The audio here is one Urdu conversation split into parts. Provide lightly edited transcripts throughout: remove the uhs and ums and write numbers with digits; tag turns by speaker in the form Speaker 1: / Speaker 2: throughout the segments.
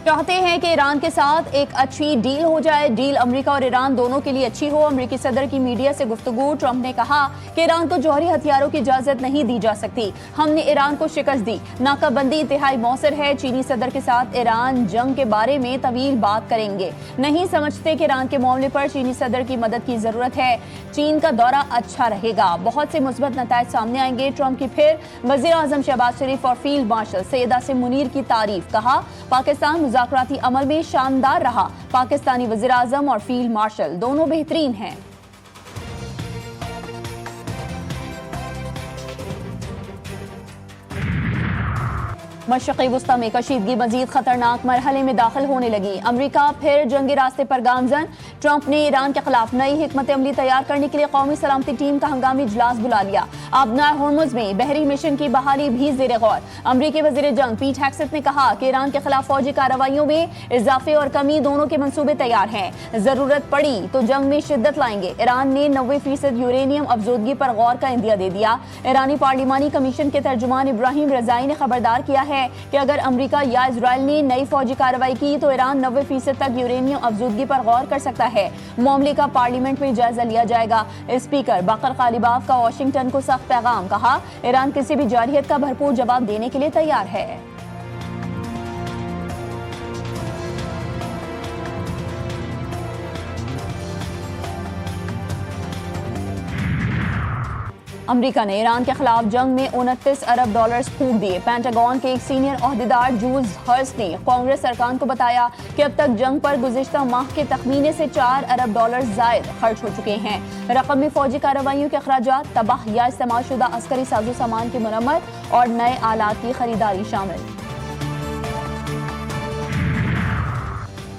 Speaker 1: چاہتے ہیں کہ ایران کے ساتھ ایک اچھی ڈیل ہو جائے، ڈیل امریکہ اور ایران دونوں کے لیے اچھی ہو۔ امریکی صدر کی میڈیا سے گفتگو، ٹرمپ نے کہا کہ ایران کو جوہری ہتھیاروں کی اجازت نہیں دی جا سکتی، ہم نے ایران کو شکست دی، ناکہ بندی انتہائی مؤثر ہے۔ چینی صدر کے ساتھ ایران جنگ کے بارے میں طویل بات کریں گے، نہیں سمجھتے کہ ایران کے معاملے پر چینی صدر کی مدد کی ضرورت ہے، چین کا دورہ اچھا رہے گا، بہت سے مثبت نتائج سامنے آئیں گے۔ ٹرمپ کی پھر وزیر اعظم شہباز شریف اور فیلڈ مارشل سید عاصم منیر کی تعریف، کہا پاکستان مذاکراتی عمل میں شاندار رہا، پاکستانی وزیر اعظم اور فیلڈ مارشل دونوں بہترین ہیں۔ مشرقی وسطی میں کشیدگی مزید خطرناک مرحلے میں داخل ہونے لگی، امریکہ پھر جنگی راستے پر گامزن۔ ٹرمپ نے ایران کے خلاف نئی حکمت عملی تیار کرنے کے لیے قومی سلامتی ٹیم کا ہنگامی اجلاس بلا لیا۔ آبنائے ہرمز میں بحری مشن کی بحالی بھی زیر غور۔ امریکی وزیر جنگ پیٹ ہیگسیت نے کہا کہ ایران کے خلاف فوجی کارروائیوں میں اضافے اور کمی دونوں کے منصوبے تیار ہیں، ضرورت پڑی تو جنگ میں شدت لائیں گے۔ ایران نے 90% یورینیم افزودگی پر غور کا عندیہ دے دیا۔ ایرانی پارلیمانی کمیشن کے ترجمان ابراہیم رضائی نے خبردار کیا ہے کہ اگر امریکہ یا اسرائیل نے نئی فوجی کارروائی کی تو ایران 90% تک یورینیم افزودگی پر غور کر سکتا ہے۔ معاملے کا پارلیمنٹ میں جائزہ لیا جائے گا۔ اسپیکر باقر غالباف کا واشنگٹن کو سخت پیغام، کہا ایران کسی بھی جارحیت کا بھرپور جواب دینے کے لیے تیار ہے۔ امریکہ نے ایران کے خلاف جنگ میں 29 ارب ڈالرز پھونک دیے۔ پینٹاگون کے ایک سینئر عہدیدار جولز ہرسٹ نے کانگریس ارکان کو بتایا کہ اب تک جنگ پر گزشتہ ماہ کے تخمینے سے 4 ارب ڈالرز زائد خرچ ہو چکے ہیں۔ رقم میں فوجی کارروائیوں کے اخراجات، تباہ یا استعمال شدہ عسکری ساز و سامان کی مرمت اور نئے آلات کی خریداری شامل۔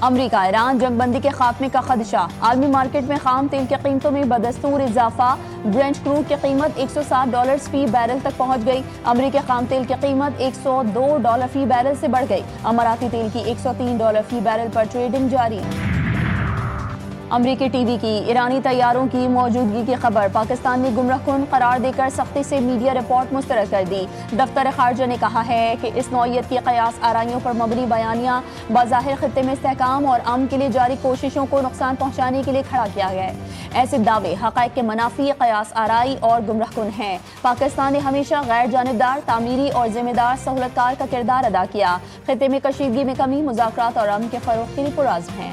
Speaker 1: امریکہ ایران جنگ بندی کے خاتمے کا خدشہ، عالمی مارکیٹ میں خام تیل کی قیمتوں میں بدستور اضافہ، برنٹ کروڈ کی قیمت 160 ڈالرز فی بیرل تک پہنچ گئی۔ امریکی خام تیل کی قیمت 102 ڈالر فی بیرل سے بڑھ گئی۔ اماراتی تیل کی 103 ڈالر فی بیرل پر ٹریڈنگ جاری۔ امریکی ٹی وی کی ایرانی طیاروں کی موجودگی کی خبر پاکستان نے گمراہ کن قرار دے کر سختی سے میڈیا رپورٹ مسترد کر دی۔ دفتر خارجہ نے کہا ہے کہ اس نوعیت کی قیاس آرائیوں پر مبنی بیانیہ بظاہر خطے میں استحکام اور امن کے لیے جاری کوششوں کو نقصان پہنچانے کے لیے کھڑا کیا گیا ہے۔ ایسے دعوے حقائق کے منافی، قیاس آرائی اور گمراہ کن ہیں۔ پاکستان نے ہمیشہ غیر جانبدار، تعمیری اور ذمہ دار سہولت کار کا کردار ادا کیا، خطے میں کشیدگی میں کمی، مذاکرات اور امن کے فروغ کے لیے پرعزم ہے۔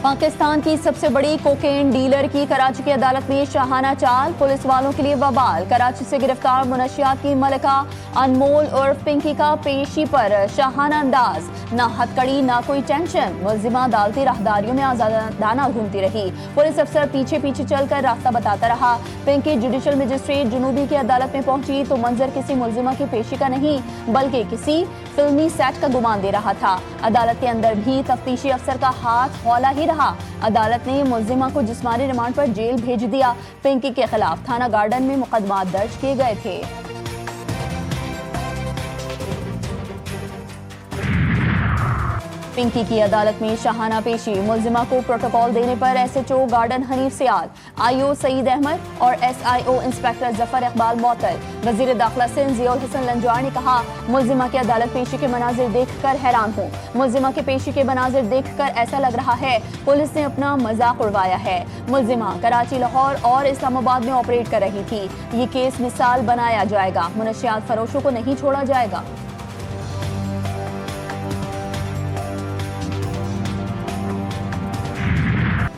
Speaker 1: پاکستان کی سب سے بڑی کوکین ڈیلر کی کراچی کی عدالت میں شاہانہ چال، پولیس والوں کے لیے وبال۔ کراچی سے گرفتار منشیات کی ملکہ انمول عرف پنکی کا پیشی پر شاہانہ انداز، نہ ہتھ کڑی نہ کوئی ٹینشن، ملزمہ عدالتی راہداریوں میں آزادانہ گھومتی رہی، پولیس افسر پیچھے پیچھے چل کر راستہ بتاتا رہا۔ پنکی جوڈیشل مجسٹریٹ جنوبی کی عدالت میں پہنچی تو منظر کسی ملزمہ کی پیشی کا نہیں بلکہ کسی فلمی سیٹ کا گمان دے رہا تھا۔ عدالت کے اندر بھی تفتیشی افسر کا ہاتھ ہولا ہی رہا۔ عدالت نے ملزمہ کو جسمانی ریمانڈ پر جیل بھیج دیا۔ پنکی کے خلاف تھانہ گارڈن میں مقدمات درج کیے گئے تھے۔ پنکی کی عدالت میں شاہانہ پیشی، ملزمہ کو پروٹوکول دینے پر S H O garden Hanif Siyad, I O Saeed Ahmed اور S I O inspector Zafar Iqbal معطل۔ وزیر داخلہ سندھ ضیاء الحسن لنجار نے کہا ملزمہ کی عدالت پیشی کے مناظر دیکھ کر حیران ہوں، ملزمہ کے پیشی کے مناظر دیکھ کر ایسا لگ رہا ہے پولیس نے اپنا مذاق اڑوایا ہے۔ ملزمہ کراچی، لاہور اور اسلام آباد میں آپریٹ کر رہی تھی، یہ کیس مثال بنایا جائے گا، منشیات فروشوں کو نہیں چھوڑا جائے گا۔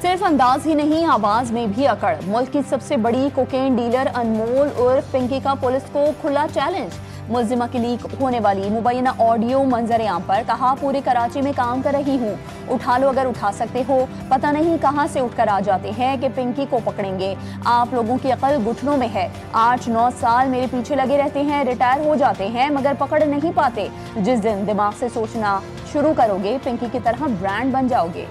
Speaker 1: صرف انداز ہی نہیں، آواز میں بھی اکڑ۔ ملک کی سب سے بڑی کوکین ڈیلر انمول عرف پنکی کا پولیس کو کھلا چیلنج، ملزمہ کی لیک ہونے والی مبینہ آڈیو منظر عام پر، کہا پوری کراچی میں کام کر رہی ہوں، اٹھا لو اگر اٹھا سکتے ہو، پتہ نہیں کہاں سے اٹھ کر آ جاتے ہیں کہ پنکی کو پکڑیں گے۔ آپ لوگوں کی عقل گھٹنوں میں ہے، 8-9 سال میرے پیچھے لگے رہتے ہیں، ریٹائر ہو جاتے ہیں مگر پکڑ نہیں پاتے۔ جس دن دماغ سے سوچنا شروع کرو گے پنکی کی طرح برانڈ بن جاؤ گے۔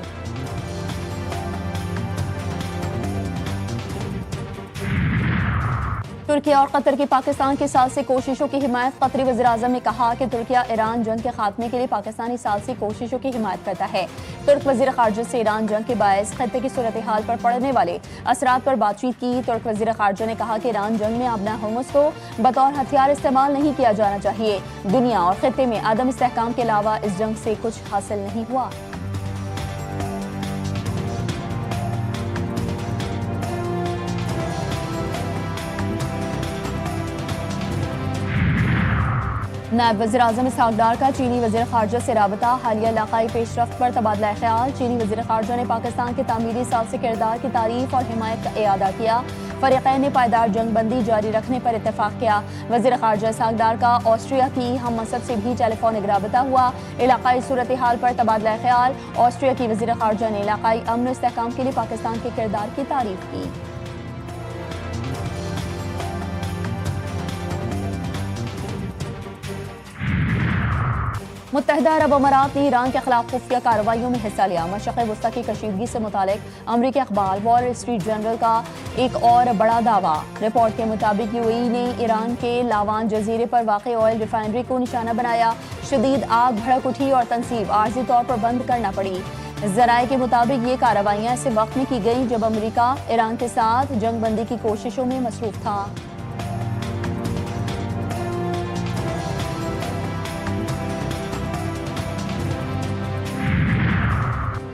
Speaker 1: ترکیہ اور قطر کی پاکستان کی ثالثی کوششوں کی حمایت۔ قطری وزیراعظم نے کہا کہ ترکیہ ایران جنگ کے خاتمے کے لیے پاکستانی ثالثی کوششوں کی حمایت کرتا ہے۔ ترک وزیر خارجہ سے ایران جنگ کے باعث خطے کی صورتحال پر پڑنے والے اثرات پر بات چیت کی۔ ترک وزیر خارجہ نے کہا کہ ایران جنگ میں ابنا ہرمز کو بطور ہتھیار استعمال نہیں کیا جانا چاہیے۔ دنیا اور خطے میں عدم استحکام کے علاوہ اس جنگ سے کچھ حاصل نہیں ہوا۔ نائب وزیر اعظم اسحاق ڈار کا چینی وزیر خارجہ سے رابطہ۔ حالیہ علاقائی پیش رفت پر تبادلہ خیال۔ چینی وزیر خارجہ نے پاکستان کے تعمیری ثالثی کردار کی تعریف اور حمایت کا اعادہ کیا۔ فریقین نے پائیدار جنگ بندی جاری رکھنے پر اتفاق کیا۔ وزیر خارجہ اسحاق ڈار کا آسٹریا کی ہم منصب سے بھی ٹیلی فونک رابطہ ہوا۔ علاقائی صورتحال پر تبادلہ خیال۔ آسٹریا کی وزیر خارجہ نے علاقائی امن و استحکام کے لیے پاکستان کے کردار کی تعریف کی۔ متحدہ عرب امارات نے ایران کے خلاف خفیہ کارروائیوں میں حصہ لیا۔ مشرق وسطی کی کشیدگی سے متعلق امریکی اخبار وال اسٹریٹ جرنل کا ایک اور بڑا دعویٰ۔ رپورٹ کے مطابق یو اے ای نے ایران کے لاوان جزیرے پر واقع آئل ریفائنری کو نشانہ بنایا۔ شدید آگ بھڑک اٹھی اور تنصیب عارضی طور پر بند کرنا پڑی۔ ذرائع کے مطابق یہ کارروائیاں ایسے وقت میں کی گئیں جب امریکہ ایران کے ساتھ جنگ بندی کی کوششوں میں مصروف تھا۔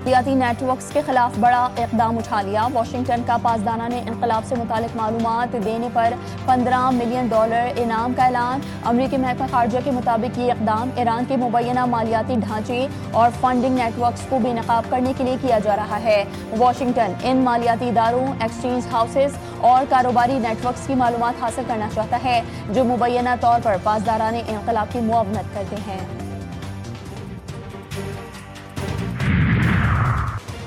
Speaker 1: مالیاتی نیٹ ورکس کے خلاف بڑا اقدام اٹھا لیا۔ واشنگٹن کا پاسدانہ نے انقلاب سے متعلق معلومات دینے پر $15 ملین انعام کا اعلان۔ امریکی محکمہ خارجہ کے مطابق یہ اقدام ایران کے مبینہ مالیاتی ڈھانچے اور فنڈنگ نیٹ ورکس کو بے نقاب کرنے کے لیے کیا جا رہا ہے۔ واشنگٹن ان مالیاتی اداروں، ایکسچینج ہاؤسز اور کاروباری نیٹ ورکس کی معلومات حاصل کرنا چاہتا ہے جو مبینہ طور پر پاسداران انقلاب کی معاونت کرتے ہیں۔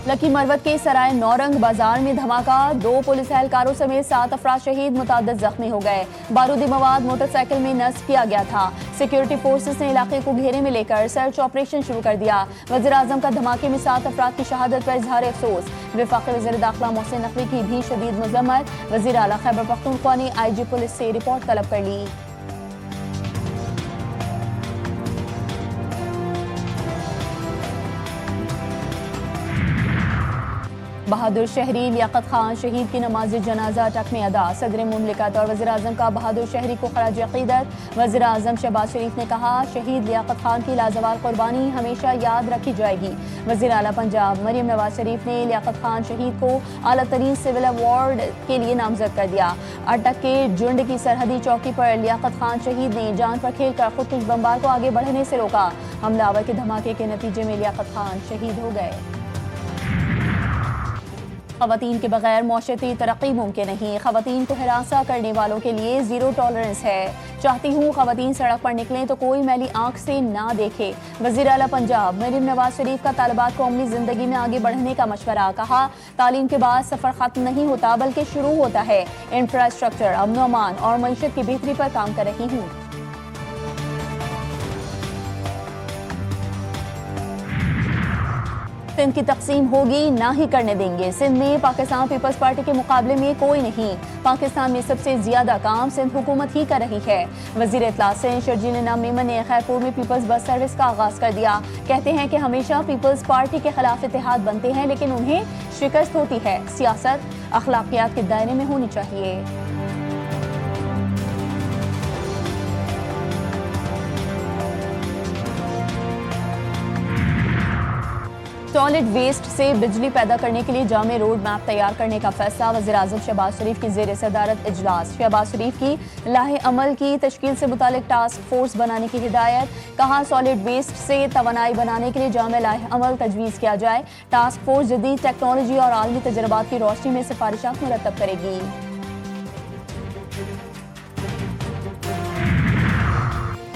Speaker 1: لکی مروت کے سرائے نورنگ بازار میں دھماکہ، 2 پولیس اہلکاروں سمیت 7 افراد شہید، متعدد زخمی ہو گئے۔ بارودی مواد موٹر سائیکل میں نصب کیا گیا تھا۔ سیکیورٹی فورسز نے علاقے کو گھیرے میں لے کر سرچ آپریشن شروع کر دیا۔ وزیر اعظم کا دھماکے میں 7 افراد کی شہادت پر اظہار افسوس۔ وفاقی وزیر داخلہ محسن نقوی کی بھی شدید مذمت۔ وزیر اعلیٰ خیبر پختونخوا نے آئی جی پولیس سے رپورٹ طلب کر لی۔ بہادر شہری لیاقت خان شہید کی نماز جنازہ اٹک میں ادا۔ صدر مملکت اور وزیر اعظم کا بہادر شہری کو خراج عقیدت۔ وزیر اعظم شہباز شریف نے کہا شہید لیاقت خان کی لازوال قربانی ہمیشہ یاد رکھی جائے گی۔ وزیر اعلیٰ پنجاب مریم نواز شریف نے لیاقت خان شہید کو اعلیٰ ترین سول ایوارڈ کے لیے نامزد کر دیا۔ اٹک کے جنڈ کی سرحدی چوکی پر لیاقت خان شہید نے جان پر کھیل کر خودکش بمبار کو آگے بڑھنے سے روکا۔ حملہ آور کے دھماکے کے نتیجے میں لیاقت خان شہید ہو گئے۔ خواتین کے بغیر معاشرتی ترقی ممکن نہیں۔ خواتین کو ہراساں کرنے والوں کے لیے زیرو ٹالرنس ہے۔ چاہتی ہوں خواتین سڑک پر نکلیں تو کوئی میلی آنکھ سے نہ دیکھے۔ وزیر اعلیٰ پنجاب مریم نواز شریف کا طالبات کو عملی زندگی میں آگے بڑھنے کا مشورہ۔ کہا تعلیم کے بعد سفر ختم نہیں ہوتا بلکہ شروع ہوتا ہے۔ انفراسٹرکچر، امن و امان اور معیشت کی بہتری پر کام کر رہی ہوں۔ سندھ کی تقسیم ہوگی نہ ہی کرنے دیں گے۔ سندھ میں پاکستان پیپلز پارٹی کے مقابلے میں کوئی نہیں۔ پاکستان میں سب سے زیادہ کام سندھ حکومت ہی کر رہی ہے۔ وزیر اطلاع سندھ شرجیل انعام میمن نے خیرپور میں پیپلز بس سروس کا آغاز کر دیا۔ کہتے ہیں کہ ہمیشہ پیپلز پارٹی کے خلاف اتحاد بنتے ہیں لیکن انہیں شکست ہوتی ہے۔ سیاست اخلاقیات کے دائرے میں ہونی چاہیے۔ سالڈ ویسٹ سے بجلی پیدا کرنے کے لیے جامع روڈ میپ تیار کرنے کا فیصلہ۔ وزیر اعظم شہباز شریف کی زیر صدارت اجلاس۔ شہباز شریف کی لاہ عمل کی تشکیل سے متعلق ٹاسک فورس بنانے کی ہدایت۔ کہا سالڈ ویسٹ سے توانائی بنانے کے لیے جامع لاہ عمل تجویز کیا جائے۔ ٹاسک فورس جدید ٹیکنالوجی اور عالمی تجربات کی روشنی میں سفارشات مرتب کرے گی۔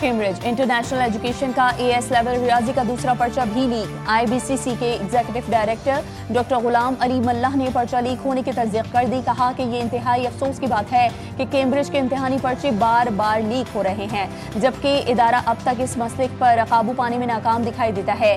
Speaker 1: کیمبرج انٹرنیشنل ایجوکیشن کا AS لیول ریاضی کا دوسرا پرچہ بھی لیک۔ IBCC کے ایگزیکٹو ڈائریکٹر ڈاکٹر غلام علی ملہ نے پرچہ لیک ہونے کی تصدیق کر دی۔ کہا کہ یہ انتہائی افسوس کی بات ہے کہ کیمبرج کے امتحانی پرچے بار بار لیک ہو رہے ہیں جبکہ ادارہ اب تک اس مسئلے پر قابو پانے میں ناکام دکھائی دیتا ہے۔